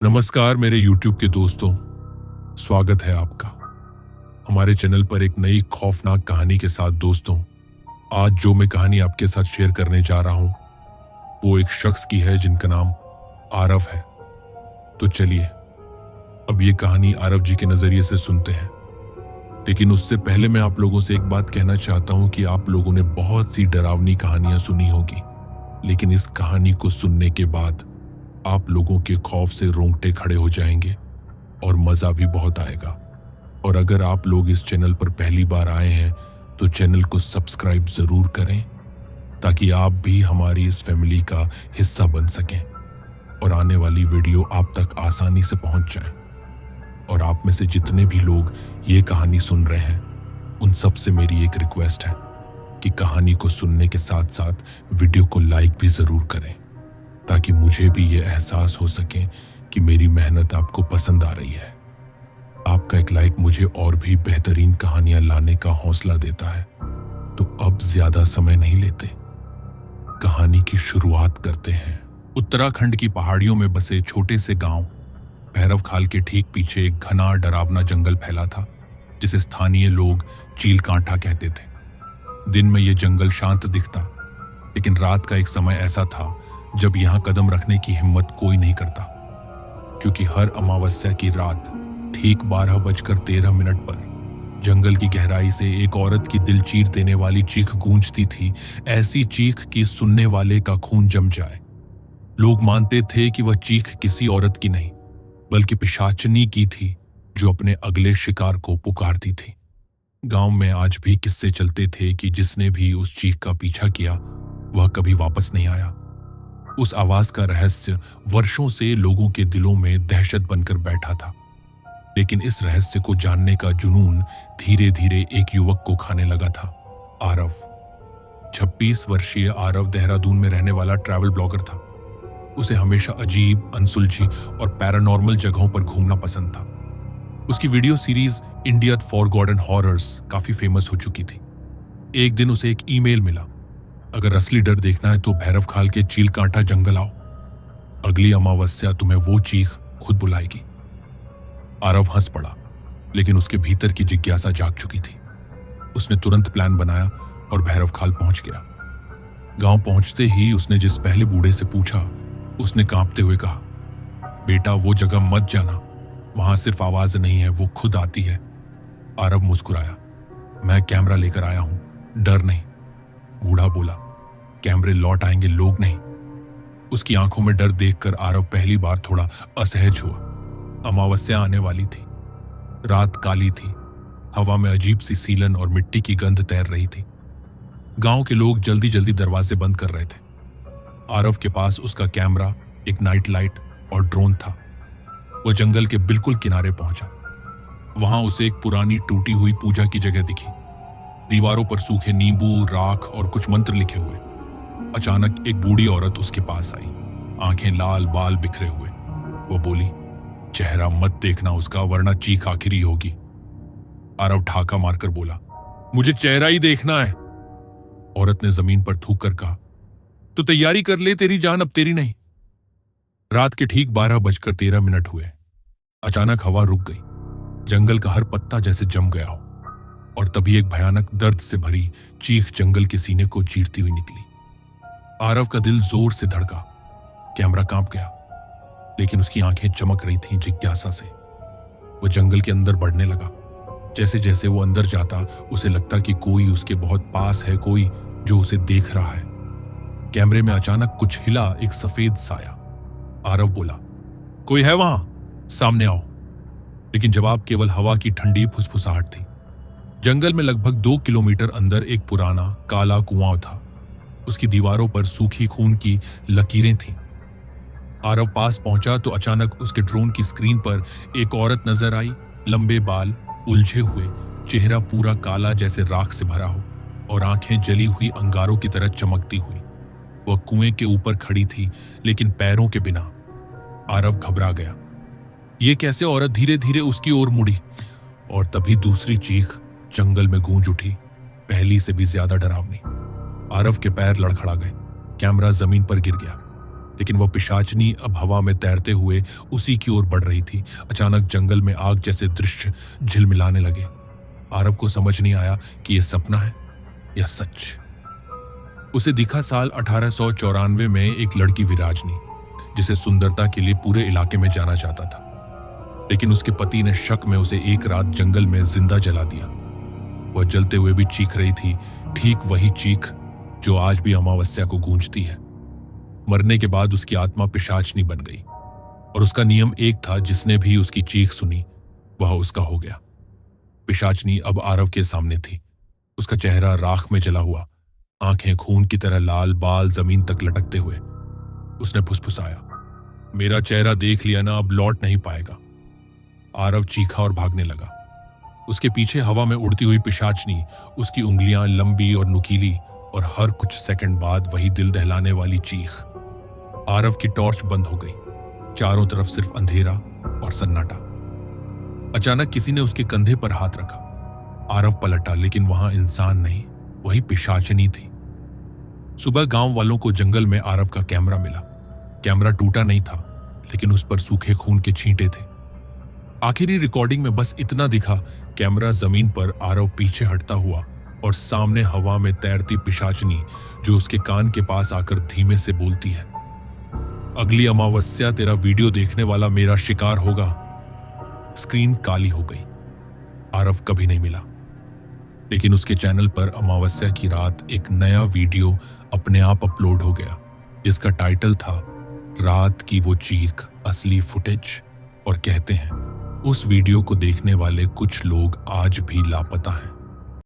नमस्कार मेरे YouTube के दोस्तों, स्वागत है आपका हमारे चैनल पर एक नई खौफनाक कहानी के साथ। दोस्तों, आज जो मैं कहानी आपके साथ शेयर करने जा रहा हूं वो एक शख्स की है जिनका नाम आरव है। तो चलिए अब ये कहानी आरव जी के नजरिए से सुनते हैं। लेकिन उससे पहले मैं आप लोगों से एक बात कहना चाहता हूं कि आप लोगों ने बहुत सी डरावनी कहानियां सुनी होगी, लेकिन इस कहानी को सुनने के बाद आप लोगों के खौफ से रोंगटे खड़े हो जाएंगे और मजा भी बहुत आएगा। और अगर आप लोग इस चैनल पर पहली बार आए हैं तो चैनल को सब्सक्राइब जरूर करें ताकि आप भी हमारी इस फैमिली का हिस्सा बन सकें और आने वाली वीडियो आप तक आसानी से पहुंच जाए। और आप में से जितने भी लोग ये कहानी सुन रहे हैं उन सब से मेरी एक रिक्वेस्ट है कि कहानी को सुनने के साथ साथ वीडियो को लाइक भी जरूर करें ताकि मुझे भी ये एहसास हो सके कि मेरी मेहनत आपको पसंद आ रही है। आपका एक लाइक मुझे और भी बेहतरीन कहानियां लाने का हौसला देता है। तो अब ज्यादा समय नहीं लेते, कहानी की शुरुआत करते हैं। उत्तराखंड की पहाड़ियों में बसे छोटे से गांव भैरव खाल के ठीक पीछे एक घना डरावना जंगल फैला था जिसे स्थानीय लोग चील कांटा कहते थे। दिन में यह जंगल शांत दिखता, लेकिन रात का एक समय ऐसा था जब यहां कदम रखने की हिम्मत कोई नहीं करता, क्योंकि हर अमावस्या की रात ठीक 12:13 पर जंगल की गहराई से एक औरत की दिल चीर देने वाली चीख गूंजती थी। ऐसी चीख कि सुनने वाले का खून जम जाए। लोग मानते थे कि वह चीख किसी औरत की नहीं बल्कि पिशाचनी की थी जो अपने अगले शिकार को पुकारती थी। गांव में आज भी किस्से चलते थे कि जिसने भी उस चीख का पीछा किया वह कभी वापस नहीं आया। उस आवाज का रहस्य वर्षों से लोगों के दिलों में दहशत बनकर बैठा था, लेकिन इस रहस्य को जानने का जुनून धीरे धीरे एक युवक को खाने लगा था, आरव। 26 वर्षीय आरव देहरादून में रहने वाला ट्रैवल ब्लॉगर था। उसे हमेशा अजीब, अनसुलझी और पैरानॉर्मल जगहों पर घूमना पसंद था। उसकी video series India forgotten horrors काफी फेमस हो चुकी थी। एक दिन उसे एक ईमेल मिला, अगर असली डर देखना है तो भैरव खाल के चील कांटा जंगल आओ, अगली अमावस्या तुम्हें वो चीख खुद बुलाएगी। आरव हंस पड़ा, लेकिन उसके भीतर की जिज्ञासा जाग चुकी थी। उसने तुरंत प्लान बनाया और भैरव खाल पहुंच गया। गांव पहुंचते ही उसने जिस पहले बूढ़े से पूछा, उसने कांपते हुए कहा, बेटा वो जगह मत जाना, वहां सिर्फ आवाज नहीं है, वो खुद आती है। आरव मुस्कुराया, मैं कैमरा लेकर आया हूं, डर नहीं। बूढ़ा बोला, कैमरे लौट आएंगे, लोग नहीं। उसकी आंखों में डर देखकर आरव पहली बार थोड़ा असहज हुआ। अमावस्या आने वाली थी, रात काली थी, हवा में अजीब सी सीलन और मिट्टी की गंध तैर रही थी। गांव के लोग जल्दी जल्दी दरवाजे बंद कर रहे थे। आरव के पास उसका कैमरा, एक नाइट लाइट और ड्रोन था। वह जंगल के बिल्कुल किनारे पहुंचा। वहां उसे एक पुरानी टूटी हुई पूजा की जगह दिखी। दीवारों पर सूखे नींबू, राख और कुछ मंत्र लिखे हुए। अचानक एक बूढ़ी औरत उसके पास आई, आंखें लाल, बाल बिखरे हुए। वो बोली, चेहरा मत देखना उसका, वरना चीख आखिरी होगी। आरव ठाका मारकर बोला, मुझे चेहरा ही देखना है। औरत ने जमीन पर थूक कर कहा, तो तैयारी कर ले, तेरी जान अब तेरी नहीं। रात के ठीक 12:13 हुए। अचानक हवा रुक गई, जंगल का हर पत्ता जैसे जम गया हो, और तभी एक भयानक दर्द से भरी चीख जंगल के सीने को चीरती हुई निकली। आरव का दिल जोर से धड़का, कैमरा कांप गया, लेकिन उसकी आंखें चमक रही थीं जिज्ञासा से। वो जंगल के अंदर बढ़ने लगा। जैसे जैसे वो अंदर जाता उसे लगता कि कोई उसके बहुत पास है, कोई जो उसे देख रहा है। कैमरे में अचानक कुछ हिला, एक सफेद साया। आरव बोला, कोई है वहां, सामने आओ। लेकिन जवाब केवल हवा की ठंडी फुसफुसाहट थी। जंगल में लगभग 2 किलोमीटर अंदर एक पुराना काला कुआं था। उसकी दीवारों पर सूखी खून की लकीरें थीं। आरव पास पहुंचा तो अचानक उसके ड्रोन की स्क्रीन पर एक औरत नजर आई। लंबे बाल, उलझे हुए, चेहरा पूरा काला जैसे राख से भरा हो और आंखें जली हुई अंगारों की तरह चमकती हुई। वह कुएं के ऊपर खड़ी थी, लेकिन पैरों के बिना। आरव घबरा गया। ये कैसे औरत धीरे धीरे उसकी ओर मुड़ी, और तभी दूसरी चीख जंगल में गूंज उठी, पहली से भी ज्यादा डरावनी। आरव के पैर लड़खड़ा गए, कैमरा जमीन पर गिर गया। लेकिन वह पिशाचनी अब हवा में तैरते हुए उसी की ओर बढ़ रही थी। अचानक जंगल में आग जैसे दृश्य झिलमिलाने लगे। आरव को समझ नहीं आया कि यह सपना है या सच। उसे दिखा साल 1894 में एक लड़की विराजनी, जिसे सुंदरता के लिए पूरे इलाके में जाना जाता था। लेकिन उसके पति ने शक में उसे एक रात जंगल में जिंदा जला दिया। वह जलते हुए भी चीख रही थी, ठीक वही चीख जो आज भी अमावस्या को गूंजती है। मरने के बाद उसकी आत्मा पिशाचनी बन गई और उसका नियम एक था, जिसने भी उसकी चीख सुनी वह उसका हो गया। पिशाचनी अब आरव के सामने थी। उसका चेहरा राख में जला हुआ, आंखें खून की तरह लाल, बाल जमीन तक लटकते हुए। उसने फुसफुसाया, मेरा चेहरा देख लिया ना, अब लौट नहीं पाएगा। आरव चीखा और भागने लगा। उसके पीछे हवा में उड़ती हुई पिशाचनी, उसकी उंगलियां लंबी और नुकीली, और हर कुछ सेकंड बाद वही दिल दहलाने वाली चीख। आरव की टॉर्च बंद हो गई। चारों तरफ सिर्फ अंधेरा और सन्नाटा। अचानक किसी ने उसके कंधे पर हाथ रखा। आरव पलटा, लेकिन वहां इंसान नहीं, वही पिशाचनी थी। सुबह गांव वालों को जंगल में आरव का कैमरा मिला। कैमरा टूटा नहीं था, लेकिन उस पर सूखे खून के छींटे थे। आखिरी रिकॉर्डिंग में बस इतना दिखा, कैमरा जमीन पर, आरव पीछे हटता हुआ और सामने हवा में तैरती पिशाचनी जो उसके कान के पास आकर धीमे से बोलती है, अगली अमावस्या तेरा वीडियो देखने वाला मेरा शिकार होगा। स्क्रीन काली हो गई। आरव कभी नहीं मिला, लेकिन उसके चैनल पर अमावस्या की रात एक नया वीडियो अपने आप अपलोड हो गया, जिसका टाइटल था रात की वो चीख, असली फुटेज। और कहते हैं उस वीडियो को देखने वाले कुछ लोग आज भी लापता हैं।